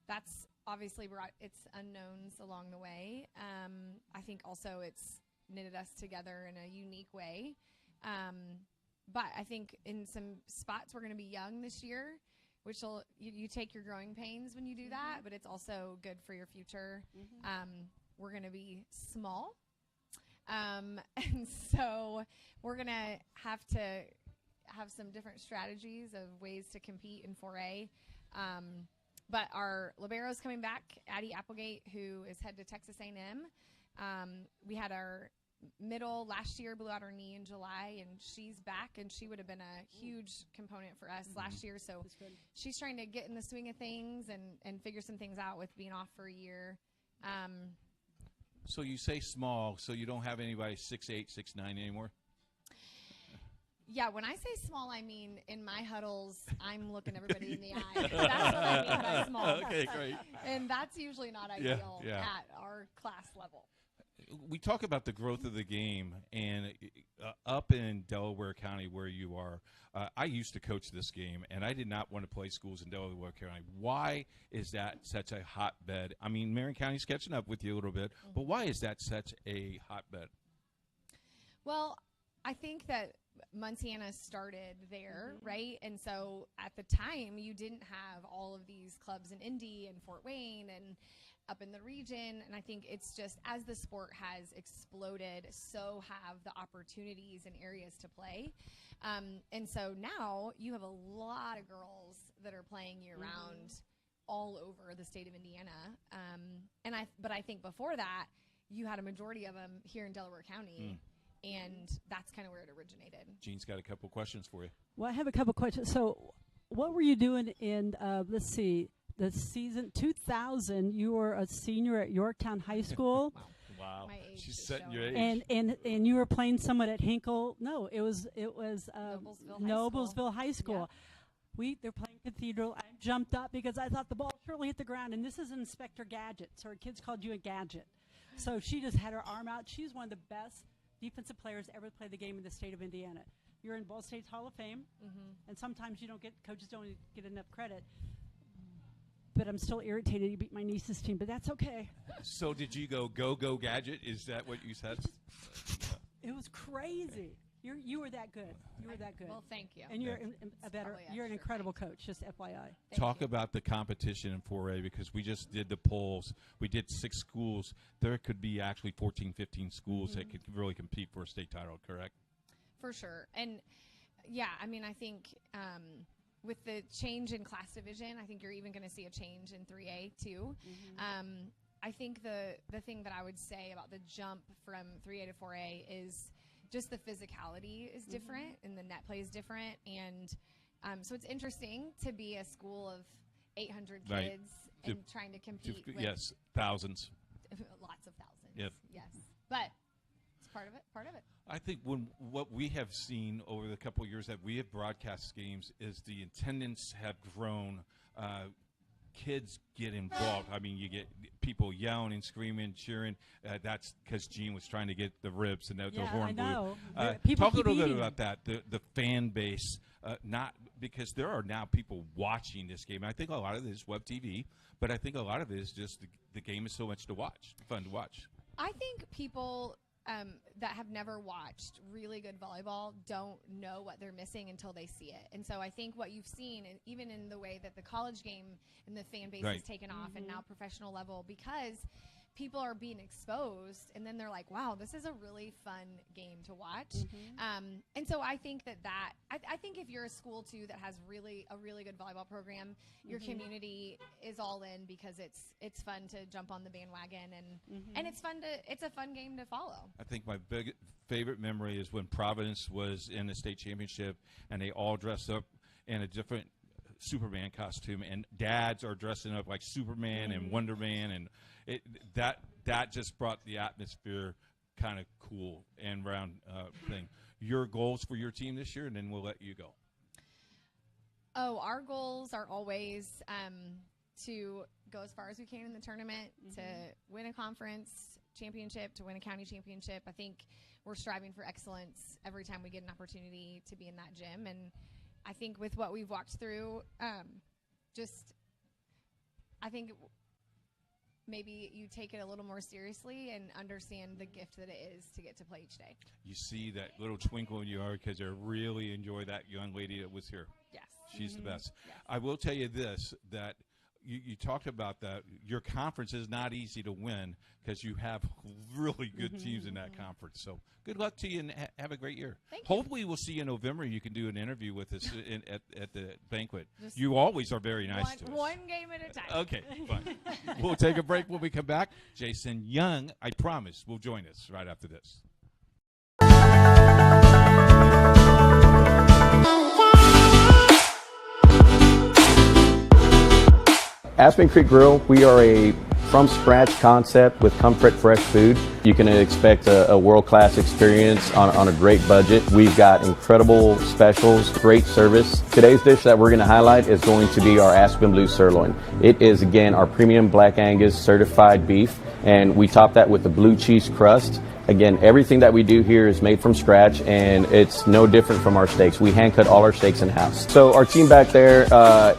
That's obviously brought its unknowns along the way. I think also it's knitted us together in a unique way. But I think in some spots we're going to be young this year, which will you take your growing pains when you do that, but it's also good for your future. We're going to be small. And so we're going to have some different strategies of ways to compete in 4A. But our libero's coming back, Addie Applegate, who is head to Texas A&M. We had our middle last year blew out her knee in July, and she's back, and she would have been a huge component for us last year. So she's trying to get in the swing of things and figure some things out with being off for a year. So you say small, so you don't have anybody 6'8", 6'9" anymore? Yeah, when I say small, I mean in my huddles, I'm looking everybody in the eye. That's what I mean by small. Okay, great. And that's usually not ideal at our class level. We talk about the growth of the game, and up in Delaware County where you are, I used to coach this game, and I did not want to play schools in Delaware County. Why is that such a hotbed? I mean, Marion County's catching up with you a little bit, but why is that such a hotbed? Well, I think that Montana started there, right? And so at the time, you didn't have all of these clubs in Indy and Fort Wayne and up in the region. And I think it's just as the sport has exploded, so have the opportunities and areas to play. And so now you have a lot of girls that are playing year-round all over the state of Indiana. But I think before that, you had a majority of them here in Delaware County. And that's kind of where it originated. Jean's got a couple questions for you. Well, I have a couple questions. So what were you doing in, let's see, the season 2000? You were a senior at Yorktown High School. Wow. She's setting your age. And you were playing someone at Hinkle. No, it was Noblesville High School. Yeah. They're playing Cathedral. I jumped up because I thought the ball surely hit the ground, and this is Inspector Gadget, so her kids called you a gadget. So she just had her arm out. She's one of the best defensive players ever to play the game in the state of Indiana. You're in Ball State's Hall of Fame, and sometimes coaches don't get enough credit. But I'm still irritated you beat my niece's team, but that's okay. So did you go gadget? Is that what you said? It was crazy. You were that good. You were that good. Well, thank you. And you're an incredible coach, just FYI. Talk about the competition in 4A, because we just did the polls. We did 6 schools. There could be actually 14, 15 schools that could really compete for a state title, correct? For sure. And, yeah, I mean, I think with the change in class division, I think you're even going to see a change in 3A, too. I think the thing that I would say about the jump from 3A to 4A is just the physicality is different and the net play is different. And so it's interesting to be a school of 800 kids and trying to compete with thousands. Lots of thousands. Yes. But it's part of it. I think what we have seen over the couple of years that we have broadcast games is the attendance have grown. Kids get involved. I mean, you get people yelling and screaming, cheering. That's because Gene was trying to get the ribs and the horn blew. Talk a little bit about that, the fan base, not because there are now people watching this game. I think a lot of it is web TV, but I think a lot of it is just the game is so much fun to watch. I think people that have never watched really good volleyball don't know what they're missing until they see it. And so I think what you've seen, and even in the way that the college game and the fan base has taken off and now professional level, because people are being exposed and then they're like, wow, this is a really fun game to watch. And so I think I think if you're a school too that has a really good volleyball program, your community is all in because it's fun to jump on the bandwagon and it's a fun game to follow. I think my big favorite memory is when Providence was in the state championship and they all dressed up in a different Superman costume, and dads are dressing up like Superman and Wonder Man, and that just brought the atmosphere kind of cool and round thing. Your goals for your team this year, and then we'll let you go. Oh, our goals are always to go as far as we can in the tournament, to win a conference championship, to win a county championship. I think we're striving for excellence every time we get an opportunity to be in that gym. And I think with what we've walked through, I think maybe you take it a little more seriously and understand the gift that it is to get to play each day. You see that little twinkle in your eye because I really enjoy that young lady that was here. Yes. She's the best. Yes. I will tell you this, that you talked about that. Your conference is not easy to win because you have really good teams in that conference. So good luck to you and have a great year. Hopefully we'll see you in November. You can do an interview with us at the banquet. You always are very nice to us. One game at a time. Okay, fine. We'll take a break when we come back. Jason Young, I promise, will join us right after this. Aspen Creek Grill, we are a from-scratch concept with comfort fresh food. You can expect a world-class experience on a great budget. We've got incredible specials, great service. Today's dish that we're going to highlight is going to be our Aspen Blue Sirloin. It is, again, our premium Black Angus certified beef, and we top that with a blue cheese crust. Again, everything that we do here is made from scratch, and it's no different from our steaks. We hand cut all our steaks in-house. So our team back there,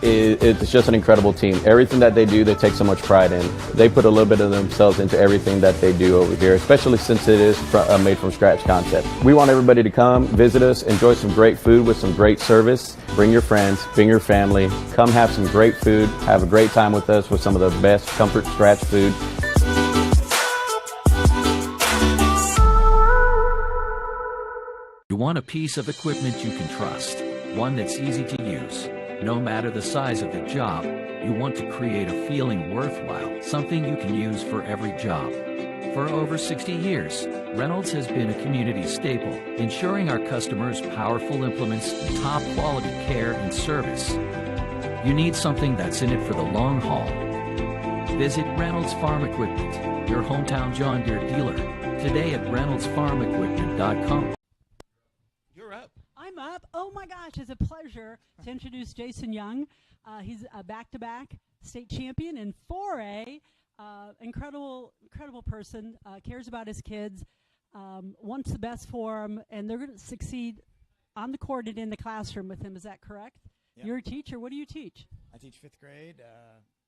it's just an incredible team. Everything that they do, they take so much pride in. They put a little bit of themselves into everything that they do over here, especially since it is a made from scratch concept. We want everybody to come, visit us, enjoy some great food with some great service. Bring your friends, bring your family, come have some great food, have a great time with us with some of the best comfort scratch food. You want a piece of equipment you can trust, one that's easy to use. No matter the size of the job, you want to create a feeling worthwhile, something you can use for every job. For over 60 years, Reynolds has been a community staple, ensuring our customers powerful implements, top quality care and service. You need something that's in it for the long haul. Visit Reynolds Farm Equipment, your hometown John Deere dealer, today at reynoldsfarmequipment.com. I'm up. up. Oh my gosh, it's a pleasure to introduce Jason Young. He's a back-to-back state champion in 4A. Incredible person. Cares about his kids. Wants the best for them, and they're going to succeed on the court and in the classroom with him. Is that correct? Yep. You're a teacher. What do you teach? I teach 5th grade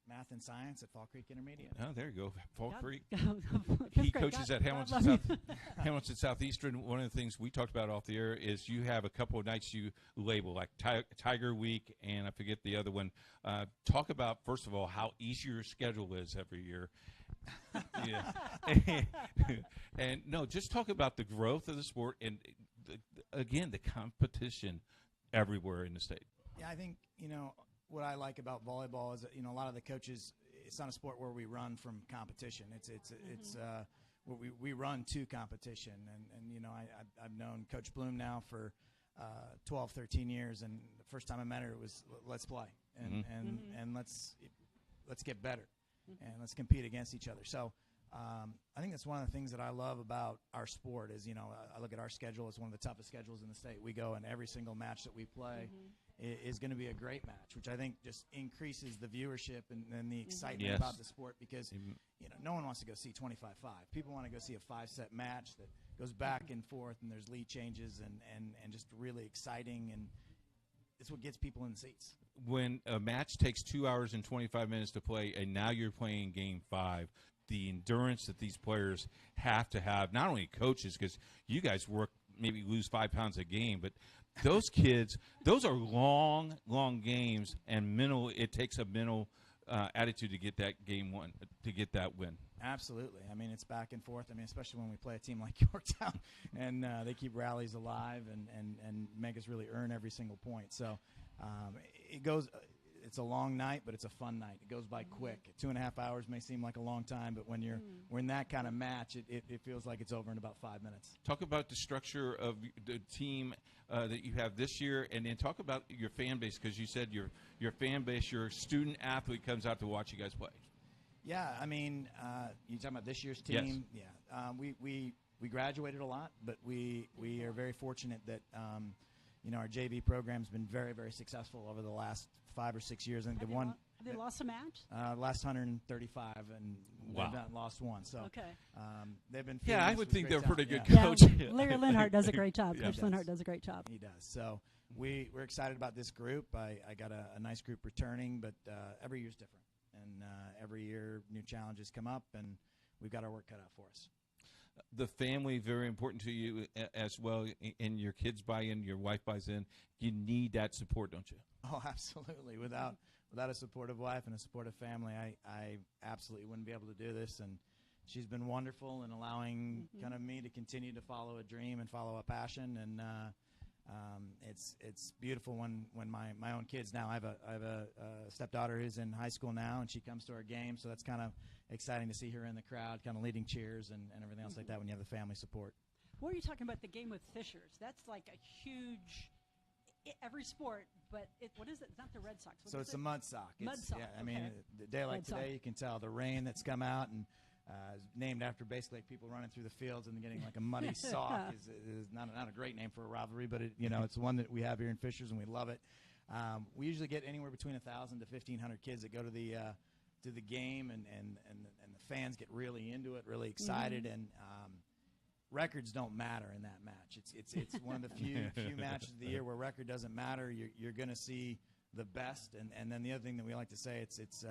math and science at Fall Creek Intermediate. Oh, there you go, Fall Creek. He He coaches at Hamilton Southeastern. One of the things we talked about off the air is you have a couple of nights you label, like Tiger Week, and I forget the other one. Talk about, first of all, how easy your schedule is every year. And no, just talk about the growth of the sport and, again, the competition everywhere in the state. Yeah, I think, what I like about volleyball is that, a lot of the coaches, it's not a sport where we run from competition. It's where we run to competition. And I've known Coach Bloom now for 12, 13 years, and the first time I met her, it was let's play and let's get better and let's compete against each other. So I think that's one of the things that I love about our sport is, I look at our schedule as one of the toughest schedules in the state. We go, and every single match that we play is going to be a great match, which I think just increases the viewership and the excitement about the sport because, no one wants to go see 25-5. People want to go see a 5-set match that goes back and forth and there's lead changes and just really exciting, and it's what gets people in the seats. When a match takes 2 hours and 25 minutes to play and now you're playing game 5, the endurance that these players have to have, not only coaches, because you guys maybe lose 5 pounds a game, but those kids, those are long games, and it takes a mental attitude to get that game won, to get that win. Absolutely. I mean, it's back and forth. I mean, especially when we play a team like Yorktown, and they keep rallies alive and make us really earn every single point. So it goes. It's a long night, but it's a fun night. It goes by quick. 2.5 hours may seem like a long time, but when we're in that kind of match, it feels like it's over in about 5 minutes. Talk about the structure of the team that you have this year, and then talk about your fan base, because you said your fan base, your student athlete comes out to watch you guys play. Yeah, I mean, you talking about this year's team? Yes. Yeah, we graduated a lot, but we are very fortunate that our JV program's been very, very successful over the last 5 or 6 years. I think Have they lost a match? Last 135, and wow. They've not lost one. So they've been. Yeah, I would think they're a pretty good Yeah, coach. Larry Linhart does a great job. Yeah. Coach Linhart does a great job. He does. So we're excited about this group. I got a nice group returning, but every year's different, and every year new challenges come up, and we've got our work cut out for us. The family, very important to you as well, and your kids buy in, your wife buys in. You need that support, don't you? Oh, absolutely. Without a supportive wife and a supportive family, I absolutely wouldn't be able to do this. And she's been wonderful in allowing kind of me to continue to follow a dream and follow a passion. And it's beautiful when my own kids now. I have a stepdaughter who's in high school now, and she comes to our game. So that's kind of exciting to see her in the crowd, kind of leading cheers and everything else like that when you have the family support. What are you talking about, the game with Fishers? That's like a huge every sport, but what is it? It's not the Red Sox. So it's the mud sock. Mud sock. Yeah, I mean, the day like today, you can tell the rain that's come out and named after basically people running through the fields and getting like a muddy sock is not a great name for a rivalry, but it's one that we have here in Fishers and we love it. We usually get anywhere between 1,000 to 1,500 kids that go to the game, and the fans get really into it, really excited, and records don't matter in that match. It's one of the few matches of the year where record doesn't matter. You're going to see the best, and then the other thing that we like to say, it's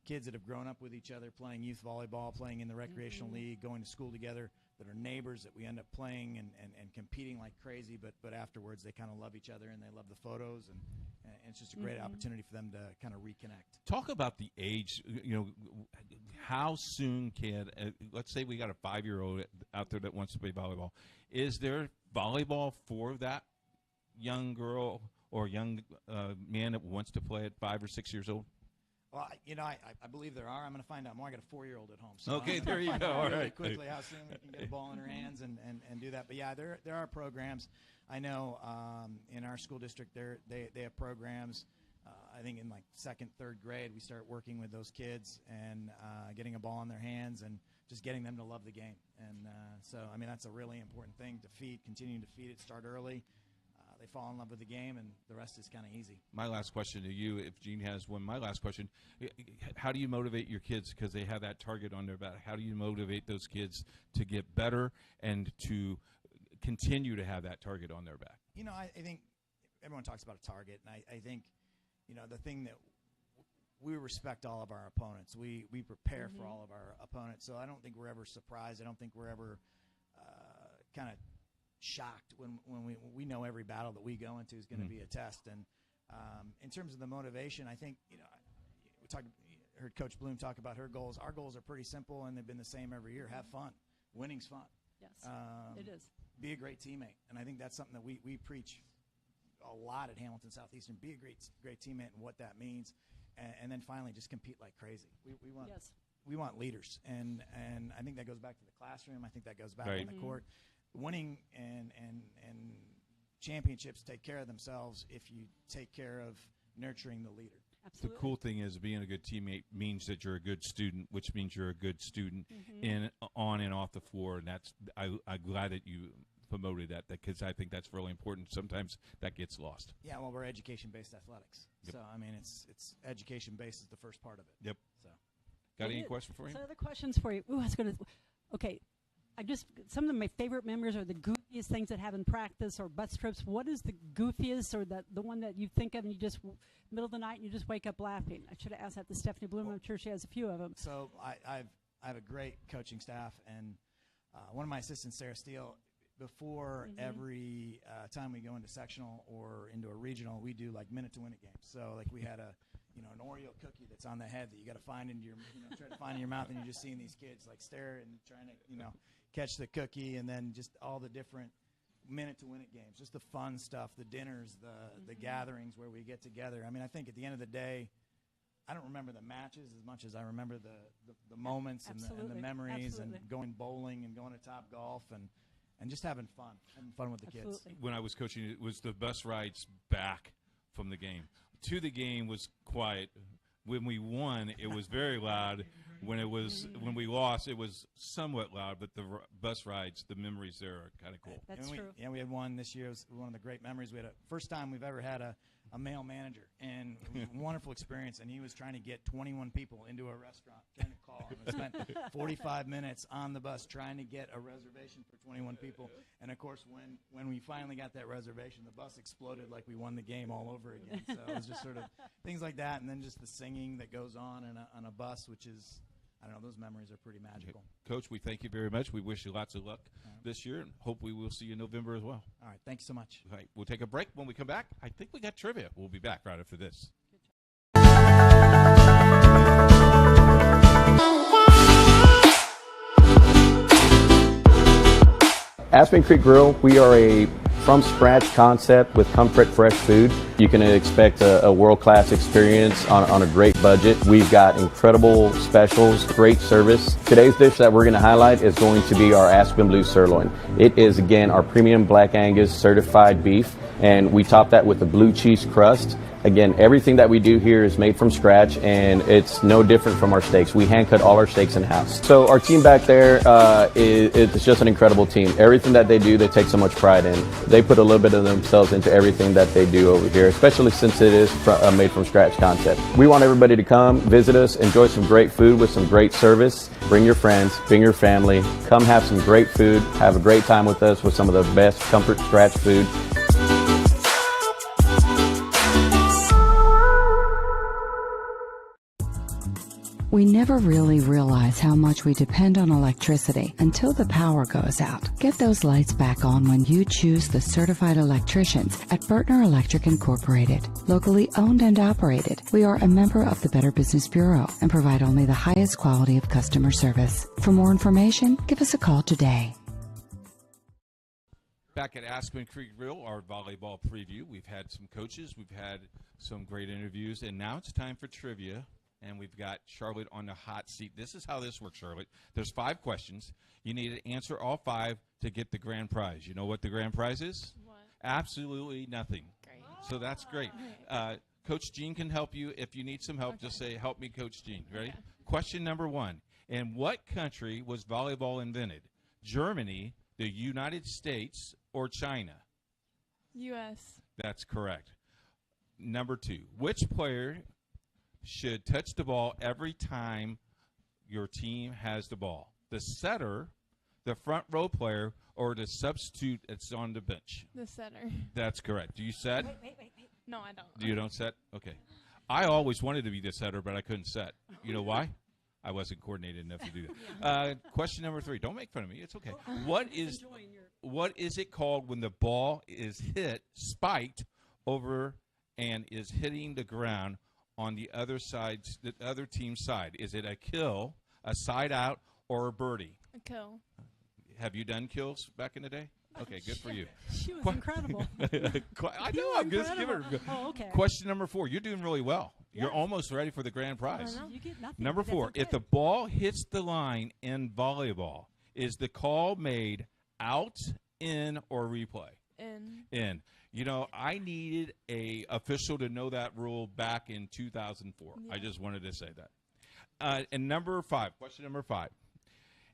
kids that have grown up with each other, playing youth volleyball, playing in the recreational league, going to school together, that are neighbors that we end up playing and competing like crazy, but afterwards they kind of love each other and they love the photos, and it's just a great opportunity for them to kind of reconnect. Talk about the age, how soon can, let's say we got a 5-year-old out there that wants to play volleyball. Is there volleyball for that young girl or young man that wants to play at 5 or 6 years old? Well, I believe there are. I'm going to find out more. I got a 4-year-old at home. So okay, there you go. All right. Quickly, how soon we can get a ball in her hands and do that. But yeah, there are programs. I know in our school district they have programs. I think in like 2nd, 3rd grade we start working with those kids and getting a ball in their hands and just getting them to love the game. And so I mean that's a really important thing to feed, continuing to feed it, start early. they fall in love with the game, and the rest is kind of easy. My last question to you, if Gene has one, my last question, how do you motivate your kids because they have that target on their back? How do you motivate those kids to get better and to continue to have that target on their back? You know, I think everyone talks about a target, and I think, you know, the thing that we respect all of our opponents. We prepare for all of our opponents, so I don't think we're ever surprised. I don't think we're ever kind of shocked when we know every battle that we go into is going to be a test. And in terms of the motivation, I think, you know, heard Coach Bloom talk about her goals. Our goals are pretty simple, and they've been the same every year. Have fun. Winning's fun. Yes, it is. Be a great teammate, and I think that's something that we preach a lot at Hamilton Southeastern. Be a great teammate and what that means, and then finally just compete like crazy. We want leaders, and I think that goes back to the classroom. I think that goes back on the court. Winning and championships take care of themselves if you take care of nurturing the leader. Absolutely. The cool thing is being a good teammate means that you're a good student, which means you're a good student on and off the floor. And that's I'm glad that you promoted that because I think that's really important. Sometimes that gets lost. Yeah, well, we're education-based athletics. Yep. So, I mean, it's education-based is the first part of it. Yep. So, got any question for you? So other questions for you. Ooh, I was going to – okay. Some of my favorite memories are the goofiest things that happen in practice or bus trips. What is the goofiest or the one that you think of and you just middle of the night and you just wake up laughing? I should have asked that to Stephanie Bloom. I'm sure she has a few of them. So I have a great coaching staff, and one of my assistants, Sarah Steele, before every time we go into sectional or into a regional, we do like minute to win it games. So like we had an Oreo cookie that's on the head that you got to find into your, try to find in your mouth, and you're just seeing these kids like stare and trying to, catch the cookie, and then just all the different minute to win it games, just the fun stuff, the dinners, the gatherings where we get together. I mean, I think at the end of the day, I don't remember the matches as much as I remember the moments and the memories and going bowling and going to Top Golf and just having fun with the kids. When I was coaching, it was the bus rides back from the game. To the game was quiet. When we won, it was very loud. When we lost, it was somewhat loud. But the bus rides, the memories there are kind of cool. That's true. Yeah, we had one this year. It was one of the great memories. We had first time we've ever had a male manager, and it was a wonderful experience. And he was trying to get 21 people into a restaurant, trying to call. And we spent 45 minutes on the bus trying to get a reservation for 21 people. And of course, when we finally got that reservation, the bus exploded like we won the game all over again. So it was just sort of things like that, and then just the singing that goes on a bus, which is, I don't know, those memories are pretty magical. Coach, we thank you very much. We wish you lots of luck this year, and hope we will see you in November as well. All right, thanks so much. All right, we'll take a break. When we come back, I think we got trivia. We'll be back right after this. Aspen Creek Grill, we are a from-scratch concept with comfort fresh food. You can expect a world-class experience on a great budget. We've got incredible specials, great service. Today's dish that we're going to highlight is going to be our Aspen Blue Sirloin. It is, again, our premium Black Angus certified beef, and we top that with a blue cheese crust. Again, everything that we do here is made from scratch, and it's no different from our steaks. We hand cut all our steaks in-house. So our team back there, it's just an incredible team. Everything that they do, they take so much pride in. They put a little bit of themselves into everything that they do over here, especially since it is a made from scratch concept. We want everybody to come, visit us, enjoy some great food with some great service. Bring your friends, bring your family, come have some great food, have a great time with us with some of the best comfort scratch food. We never really realize how much we depend on electricity until the power goes out. Get those lights back on when you choose the certified electricians at Bertner Electric Incorporated. Locally owned and operated, we are a member of the Better Business Bureau and provide only the highest quality of customer service. For more information, give us a call today. Back at Aspen Creek Grill, our volleyball preview. We've had some coaches, we've had some great interviews, and now it's time for trivia. And we've got Charlotte on the hot seat. This is how this works, Charlotte. There's 5 questions. You need to answer all 5 to get the grand prize. You know what the grand prize is? What? Absolutely nothing. Great. So that's great. Coach Gene can help you. If you need some help, just say, help me, Coach Gene. Ready? Okay. Question number 1. In what country was volleyball invented? Germany, the United States, or China? U.S. That's correct. Number 2, which player should touch the ball every time your team has the ball? The setter, the front row player, or the substitute that's on the bench? The setter. That's correct. Do you set? Wait. No, I don't. You don't set? Okay. I always wanted to be the setter, but I couldn't set. You know why? I wasn't coordinated enough to do that. Question number 3. Don't make fun of me. It's okay. What is it called when the ball is hit, spiked over, and is hitting the ground on the other team's side? Is it a kill, a side out, or a birdie? A kill. Have you done kills back in the day? Okay, good for you. She was incredible. I know. I'm just giving her. Oh, okay. Question number 4. You're doing really well. Yes. You're almost ready for the grand prize. You get nothing, Number 4. okay. If the ball hits the line in volleyball, is the call made out, in, or replay? In. You know, I needed a official to know that rule back in 2004. Yeah. I just wanted to say that. And number 5. Question number 5.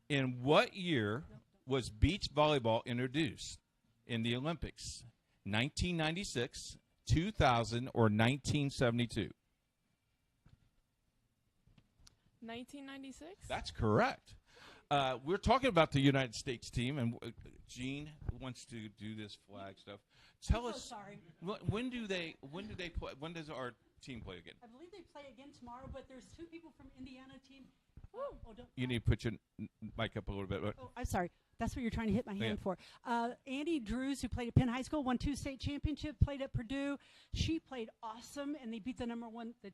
In what year was beach volleyball introduced in the Olympics? 1996, 2000, or 1972? 1996? That's correct. We're talking about the United States team, and Jean wants to do this flag stuff. Tell us, sorry. When do they play? When does our team play again? I believe they play again tomorrow, but there's 2 people from Indiana team. You need to put your mic up a little bit. Oh, I'm sorry. That's what you're trying to hit my hand for. Andy Drews, who played at Penn High School, won 2 state championships, played at Purdue. She played awesome, and they beat the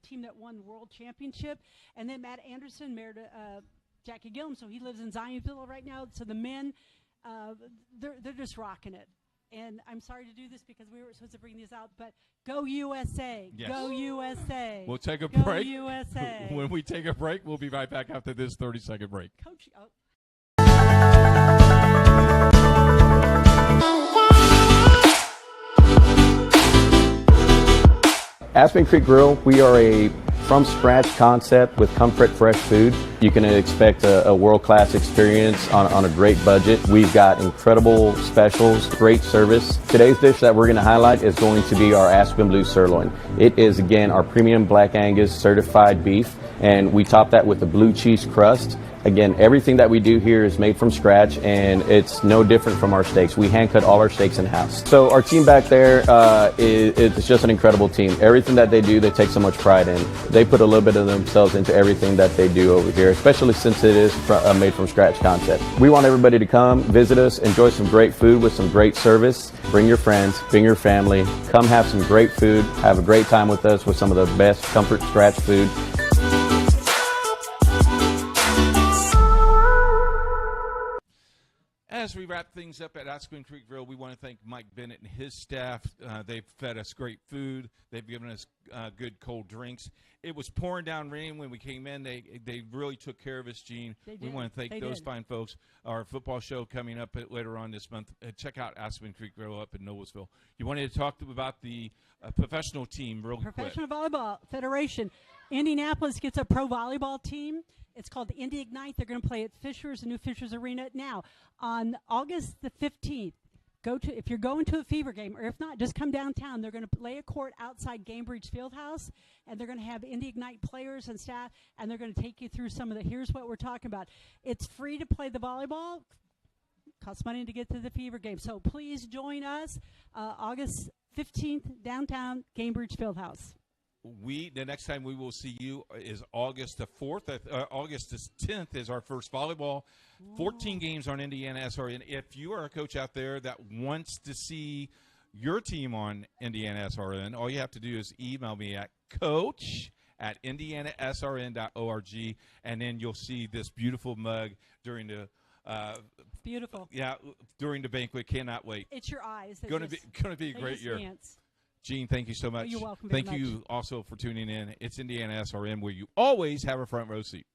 team that won the world championship. And then Matt Anderson married Jackie Gillum, so he lives in Zionville right now. So the men, they're just rocking it. And I'm sorry to do this because we were supposed to bring these out, but go USA. Yes. Go USA. We'll take a go break. USA. When we take a break, we'll be right back after this 30-second break. Coach, Aspen Creek Grill, we are a from-scratch concept with comfort fresh food. You can expect a world-class experience on a great budget. We've got incredible specials, great service. Today's dish that we're going to highlight is going to be our Aspen Blue Sirloin. It is, again, our premium Black Angus certified beef, and we top that with a blue cheese crust. Again, everything that we do here is made from scratch, and it's no different from our steaks. We hand cut all our steaks in-house. So our team back there it's just an incredible team. Everything that they do, they take so much pride in. They put a little bit of themselves into everything that they do over here, especially since it is a made from scratch concept. We want everybody to come, visit us, enjoy some great food with some great service. Bring your friends, bring your family, come have some great food, have a great time with us with some of the best comfort scratch food. As we wrap things up at Aspen Creek Grill, we want to thank Mike Bennett and his staff. They've fed us great food. They've given us good cold drinks. It was pouring down rain when we came in. They really took care of us, Gene. We want to thank those fine folks. Our football show coming up later on this month. Check out Aspen Creek Grill up in Noblesville. You wanted to talk about the professional team real quick. Professional Volleyball Federation. Indianapolis gets a pro volleyball team. It's called the IndiAgnite. They're going to play at Fishers, the new Fishers Arena. Now, on August the 15th, if you're going to a Fever game, or if not, just come downtown. They're going to lay a court outside Gamebridge Fieldhouse, and they're going to have IndiAgnite players and staff, and they're going to take you through some of here's what we're talking about. It's free to play the volleyball. Costs money to get to the Fever game. So please join us August 15th, downtown Gamebridge Fieldhouse. The next time we will see you is August the 4th. August the 10th is our first volleyball. 14 games on IndianaSRN. If you are a coach out there that wants to see your team on IndianaSRN, all you have to do is email me at coach@indianasrn.org, and then you'll see this beautiful mug during the it's beautiful. Yeah, during the banquet. Cannot wait. It's your eyes. Going to be a great year. Dance. Gene, thank you so much. You're welcome. Thank you also for tuning in. It's IndianaSRN, where you always have a front row seat.